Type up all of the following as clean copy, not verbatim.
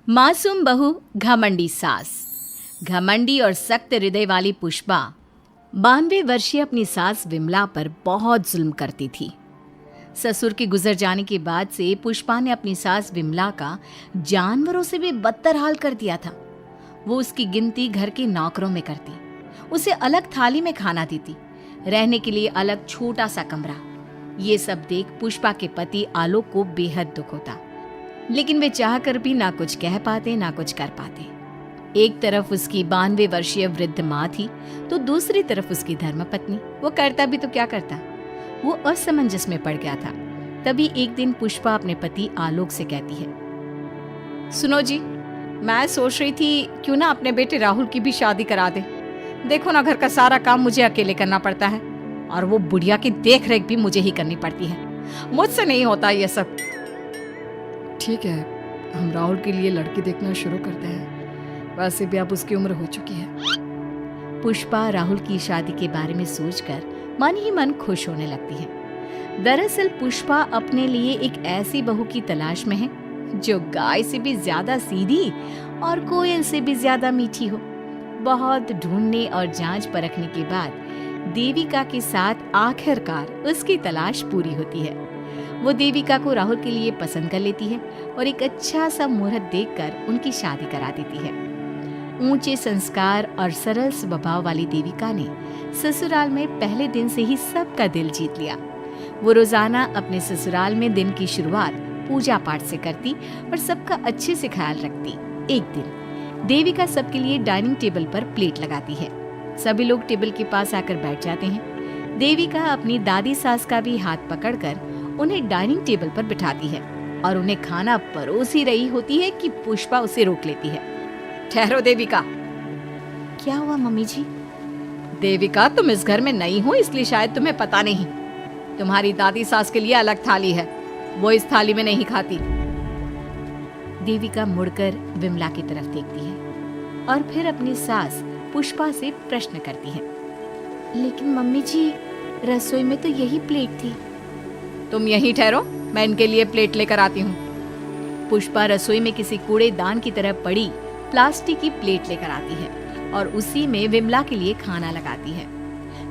मासूम बहू घमंडी सास। घमंडी और सख्त हृदय वाली पुष्पा 92 वर्षीय अपनी सास विमला पर बहुत जुल्म करती थी। ससुर के गुजर जाने के बाद से पुष्पा ने अपनी सास विमला का जानवरों से भी बदतर हाल कर दिया था। वो उसकी गिनती घर के नौकरों में करती, उसे अलग थाली में खाना देती, रहने के लिए अलग छोटा सा कमरा। ये सब देख पुष्पा के पति आलोक को बेहद दुख होता, लेकिन वे चाहकर भी ना कुछ कह पाते ना कुछ कर पाते। एक तरफ उसकी 92 वर्षीय वृद्ध माँ थी तो दूसरी तरफ उसकी धर्मपत्नी। वो करता भी तो क्या करता, वो असमंजस में पड़ गया था। तभी एक दिन पुष्पा अपने पति आलोक से कहती है, सुनो जी, मैं सोच रही थी क्यों ना अपने बेटे राहुल की भी शादी करा दे। देखो ना, घर का सारा काम मुझे अकेले करना पड़ता है और वो बुढ़िया की देख रेख भी मुझे ही करनी पड़ती है। मुझसे नहीं होता ये सब। ठीक है, हम राहुल के लिए लड़की देखना शुरू करते हैं। वैसे भी अब उसकी उम्र हो चुकी है। पुष्पा राहुल की शादी के बारे में सोचकर मन ही मन खुश होने लगती है। दरअसल पुष्पा अपने लिए एक ऐसी बहू की तलाश में है जो गाय से भी ज्यादा सीधी और कोयल से भी ज्यादा मीठी हो। बहुत ढूंढने और जांच परखने के बाद देविका के साथ आखिरकार उसकी तलाश पूरी होती है। वो देविका को राहुल के लिए पसंद कर लेती है और एक अच्छा सा मुहूर्त देखकर उनकी शादी करा देती है। ऊंचे संस्कार और सरल स्वभाव वाली देविका ने ससुराल में पहले दिन से ही सबका दिल जीत लिया। वो रोजाना अपने ससुराल में दिन की शुरुआत पूजा पाठ से करती और सबका अच्छे से ख्याल रखती। एक दिन देविका सबके लिए डाइनिंग टेबल पर प्लेट लगाती है। सभी लोग टेबल के पास आकर बैठ जाते हैं। देविका अपनी दादी सास का भी हाथ पकड़कर उन्हें डाइनिंग टेबल पर बिठाती है और उन्हें खाना परोस ही रही होती है कि पुष्पा उसे रोक लेती है। ठहरो देविका। क्या हुआ मम्मी जी? देविका, तुम इस घर में नई हो इसलिए शायद तुम्हें पता नहीं, तुम्हारी दादी सास के लिए अलग थाली है, वो इस थाली में नहीं खाती। देविका मुड़कर विमला की तरफ देखती है और फिर अपनी सास पुष्पा से प्रश्न करती है, लेकिन मम्मी जी, रसोई में तो यही प्लेट थी। तुम यहीं ठहरो, मैं इनके लिए प्लेट लेकर आती हूँ। पुष्पा रसोई में किसी कूड़ेदान की तरह पड़ी प्लास्टिक की प्लेट लेकर आती है और उसी में विमला के लिए खाना लगाती है।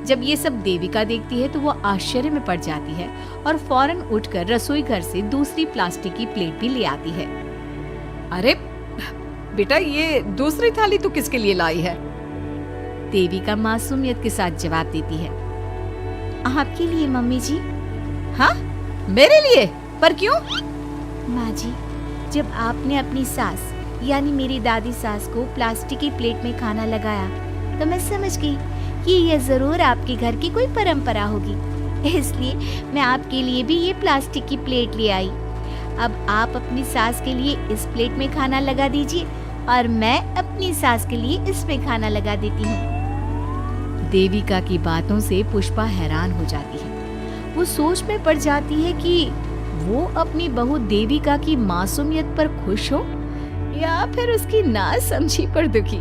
जब ये सब देविका देखती है तो वो आश्चर्य में पड़ जाती है और फौरन उठकर रसोई घर से दूसरी प्लास्टिक की प्लेट भी ले आती है। अरे बेटा, ये दूसरी थाली तू किसके लिए लाई है? देविका मासूमियत के साथ जवाब देती है, आपके लिए मम्मी जी। हाँ, मेरे लिए? पर क्यों? माँ जी, जब आपने अपनी सास यानी मेरी दादी सास को प्लास्टिक की प्लेट में खाना लगाया तो मैं समझ गई कि यह जरूर आपके घर की कोई परंपरा होगी, इसलिए मैं आपके लिए भी ये प्लास्टिक की प्लेट ले आई। अब आप अपनी सास के लिए इस प्लेट में खाना लगा दीजिए और मैं अपनी सास के लिए इसमें खाना लगा देती हूँ। देविका की बातों से पुष्पा हैरान हो जाती है। वो सोच में पड़ जाती है कि वो अपनी बहू देविका की मासूमियत पर खुश हो या फिर उसकी नासमझी पर दुखी।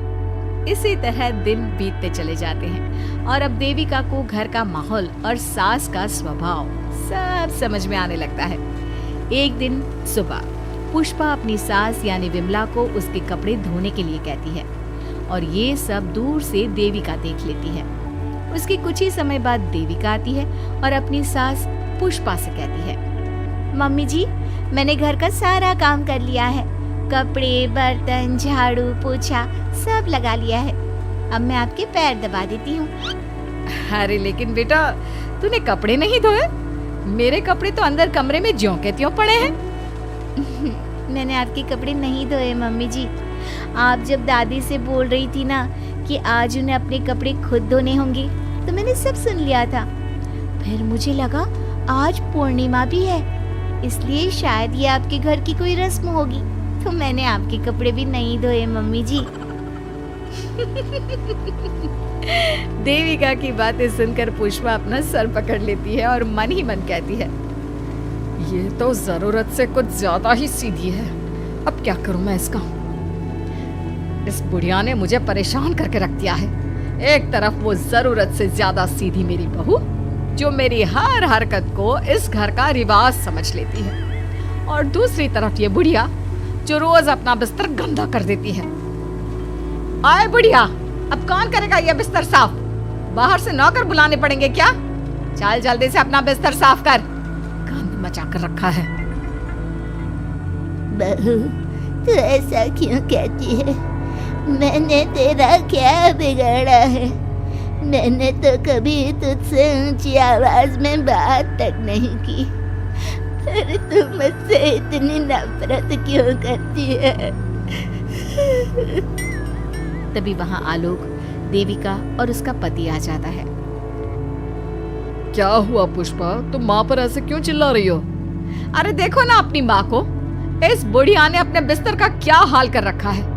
इसी तरह दिन बीतते चले जाते हैं और अब देविका को घर का माहौल और सास का स्वभाव सब समझ में आने लगता है। एक दिन सुबह पुष्पा अपनी सास यानी विमला को उसके कपड़े धोने के लिए कहती है और ये सब दूर से देविका देख लेती है। उसके कुछ ही समय बाद देविका आती है और अपनी सास पुष्पा से कहती है, मम्मी जी, मैंने घर का सारा काम कर लिया है, कपड़े, बर्तन, झाड़ू, पोछा सब लगा लिया है। अब मैं आपके पैर दबा देती हूँ। अरे लेकिन बेटा, तूने कपड़े नहीं धोए? मेरे कपड़े तो अंदर कमरे में ज्यों के त्यों पड़े हैं। मैंने आपके कपड़े नहीं धोए मम्मी जी। आप जब दादी से बोल रही थी ना कि आज उन्हें अपने कपड़े खुद धोने होंगे तो मैंने सब सुन लिया था। फिर मुझे लगा आज पूर्णिमा भी है, इसलिए शायद ये आपके घर की कोई रस्म होगी, तो मैंने आपके कपड़े भी नहीं धोए मम्मी जी। देविका की बातें सुनकर पुष्पा अपना सर पकड़ लेती है और मन ही मन कहती है, ये तो जरूरत से कुछ ज्यादा ही सीधी है। अब क्या करूं मैं इसका? इस बुढ़िया ने मुझे परेशान करके रख दिया है। एक तरफ वो जरूरत से ज्यादा सीधी मेरी बहू जो मेरी हर हरकत को इस घर का रिवाज समझ लेती है, और दूसरी तरफ ये बुढ़िया जो रोज अपना बिस्तर गंदा कर देती है। आए बुढ़िया, अब कौन करेगा ये बिस्तर साफ? बाहर से नौकर बुलाने पड़ेंगे क्या? चल जल्दी से अपना बिस्तर साफ कर, गंद मचा कर रखा है। बहू, तू ऐसा क्यों कहती है? मैंने तेरा क्या बिगाड़ा है? मैंने तो कभी तुझसे ऊंची आवाज में बात तक नहीं की, फिर तू मुझसे इतनी नफरत क्यों करती है? तभी वहां आलोक, देविका और उसका पति आ जाता है। क्या हुआ पुष्पा, तुम माँ पर ऐसे क्यों चिल्ला रही हो? अरे देखो ना अपनी माँ को, इस बुढ़िया ने अपने बिस्तर का क्या हाल कर रखा है।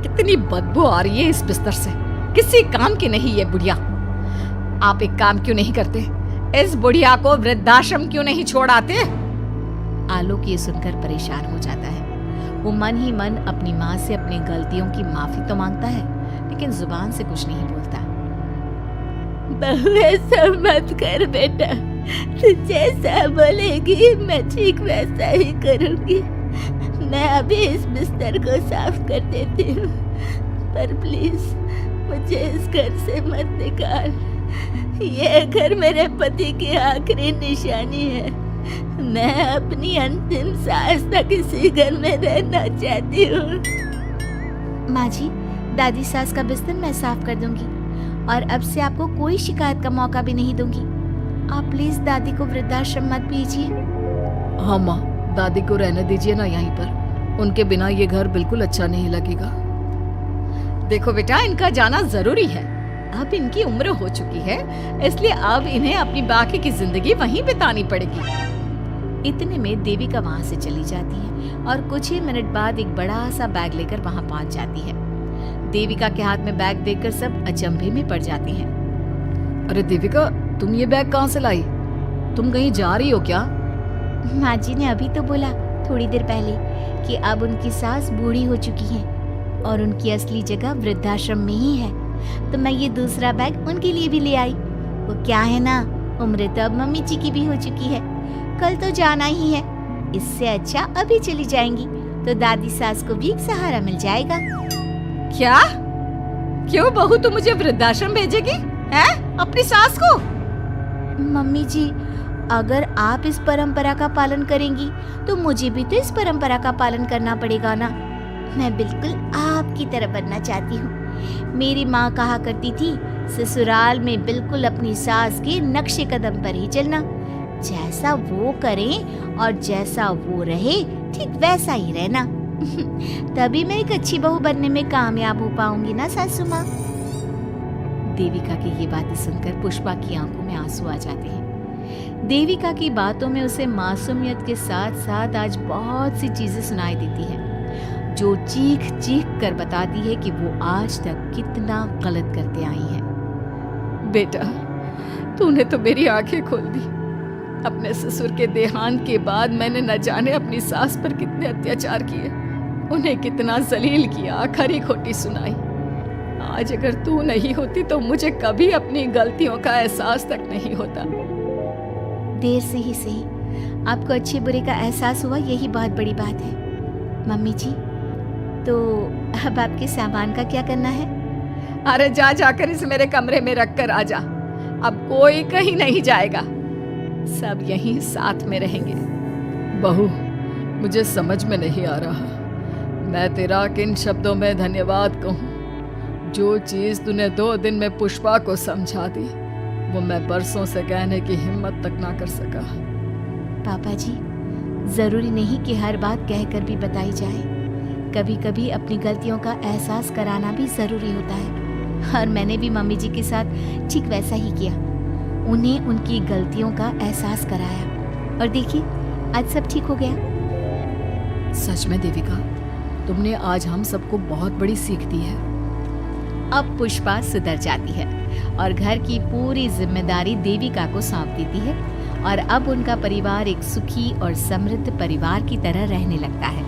कितनी बदबू आ रही है इस बिस्तर से, किसी काम की नहीं ये बुढ़िया। आप एक काम क्यों नहीं करते, इस बुढ़िया को वृद्धाश्रम क्यों नहीं छोड़ आते? आलोक ये सुनकर परेशान हो जाता है। वो मन ही मन अपनी माँ से अपनी गलतियों की माफी तो मांगता है, लेकिन जुबान से कुछ नहीं बोलता। बहू, ऐसा मत कर बेटा, तू जैसा बोलेगी मैं ठीक वैसा ही करूंगी। मैं अभी इस बिस्तर को साफ कर देती हूँ, पर प्लीज मुझे इस घर से मत निकाल। ये घर मेरे पति की आखिरी निशानी है। मैं अपनी अंतिम सांस तक इसी घर में रहना चाहती हूँ। माँ जी, दादी सास का बिस्तर मैं साफ कर दूंगी और अब से आपको कोई शिकायत का मौका भी नहीं दूंगी। आप प्लीज दादी को वृद्धाश्रम मत भेजिए। हाँ माँ, दादी को रहने दीजिए ना यहीं पर, उनके बिना ये घर बिल्कुल अच्छा नहीं लगेगा। देखो बेटा, इनका जाना जरूरी है। अब इनकी उम्र हो चुकी है, इसलिए अब इन्हें अपनी बाकी की जिंदगी वहीं बितानी पड़ेगी। इतने में देविका वहां से चली जाती है और कुछ ही मिनट बाद एक बड़ा सा बैग लेकर वहां पहुंच जाती है। देविका के हाथ में बैग देखकर सब अचंभे में पड़ जाते हैं। अरे देविका, तुम ये बैग कहाँ से लाई? तुम कहीं जा रही हो क्या? माँ जी ने अभी तो बोला थोड़ी देर पहले कि अब उनकी सास बूढ़ी हो चुकी है और उनकी असली जगह वृद्धाश्रम में ही है, तो मैं ये दूसरा बैग उनके लिए भी ले आई। वो क्या है ना, उम्र तो अब मम्मी जी की भी हो चुकी है, कल तो जाना ही है। इससे अच्छा अभी चली जाएंगी तो दादी सास को भी एक सहारा मिल जाएगा। क्या? क्यों बहू, तू मुझे वृद्धाश्रम भेजेगी हैं? अपनी सास को? मम्मी जी, अगर आप इस परंपरा का पालन करेंगी तो मुझे भी तो इस परंपरा का पालन करना पड़ेगा ना। मैं बिल्कुल आपकी तरह बनना चाहती हूँ। मेरी माँ कहा करती थी, ससुराल में बिल्कुल अपनी सास के नक्शे कदम पर ही चलना। जैसा वो करें और जैसा वो रहे, ठीक वैसा ही रहना। तभी मैं एक अच्छी बहू बनने में कामयाब हो पाऊंगी ना सासू माँ। देविका की ये बातें सुनकर पुष्पा की आंखों में आंसू आ जाते हैं। देविका की बातों में उसे मासूमियत के साथ साथ आज बहुत सी चीजें सुनाई देती हैं, जो चीख चीख कर बताती है कि वो आज तक कितना गलत करते आई है। बेटा, तूने तो मेरी आंखें खोल दी। अपने ससुर के देहांत के बाद मैंने न जाने अपनी सास पर कितने अत्याचार किए, उन्हें कितना जलील किया, खरी खोटी सुनाई। आज अगर तू नहीं होती तो मुझे कभी अपनी गलतियों का एहसास तक नहीं होता। देर से ही सही, आपको अच्छे बुरे का एहसास हुआ, यही बहुत बड़ी बात है। मम्मी जी, तो अब आपके सामान का क्या करना है? अरे जा जाकर इसे मेरे कमरे में रख कर आ जा। अब कोई कहीं नहीं जाएगा, सब यहीं साथ में रहेंगे। बहू, मुझे समझ में नहीं आ रहा मैं तेरा किन शब्दों में धन्यवाद कहूँ। जो चीज तूने 2 दिन में पुष्पा को समझा दी, वो मैं बरसों से कहने की हिम्मत तक ना कर सका। पापा जी, जरूरी नहीं कि हर बात कहकर भी बताई जाए। कभी कभी अपनी गलतियों का एहसास कराना भी जरूरी होता है, और मैंने भी मम्मी जी के साथ ठीक वैसा ही किया। उन्हें उनकी गलतियों का एहसास कराया और देखिए आज सब ठीक हो गया। सच में देविका, तुमने आज हम सबको बहुत बड़ी सीख दी है। अब पुष्पा सुधर जाती है और घर की पूरी जिम्मेदारी देविका को सौंप देती है, और अब उनका परिवार एक सुखी और समृद्ध परिवार की तरह रहने लगता है।